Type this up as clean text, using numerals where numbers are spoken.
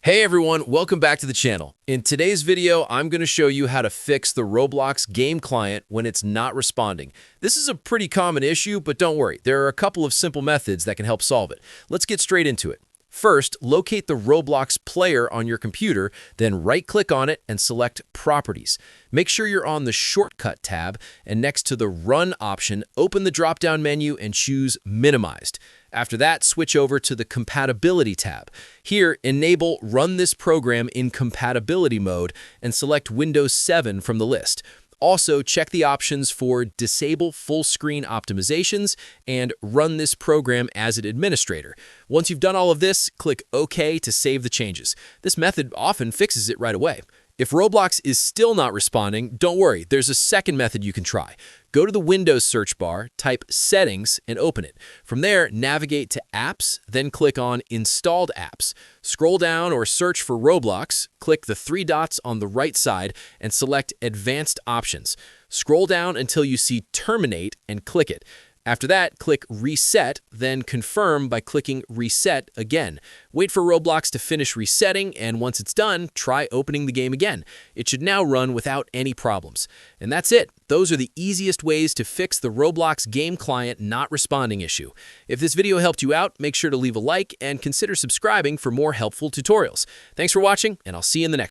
Hey everyone, welcome back to the channel. In today's video, I'm going to show you how to fix the Roblox game client when it's not responding. This is a pretty common issue, but don't worry, there are a couple of simple methods that can help solve it. Let's get straight into it. First, locate the Roblox player on your computer, then right-click on it and select Properties. Make sure you're on the Shortcut tab, and next to the Run option, open the drop-down menu and choose Minimized. After that, switch over to the Compatibility tab. Here, enable Run this program in compatibility mode and select Windows 7 from the list. Also, check the options for Disable Full Screen Optimizations and Run this program as an administrator. Once you've done all of this, click OK to save the changes. This method often fixes it right away. If Roblox is still not responding, don't worry, there's a second method you can try. Go to the Windows search bar, type Settings, and open it. From there, navigate to Apps, then click on Installed Apps. Scroll down or search for Roblox, click the three dots on the right side, and select Advanced Options. Scroll down until you see Terminate and click it. After that, click Reset, then confirm by clicking Reset again. Wait for Roblox to finish resetting, and once it's done, try opening the game again. It should now run without any problems. And that's it. Those are the easiest ways to fix the Roblox game client not responding issue. If this video helped you out, make sure to leave a like and consider subscribing for more helpful tutorials. Thanks for watching, and I'll see you in the next one.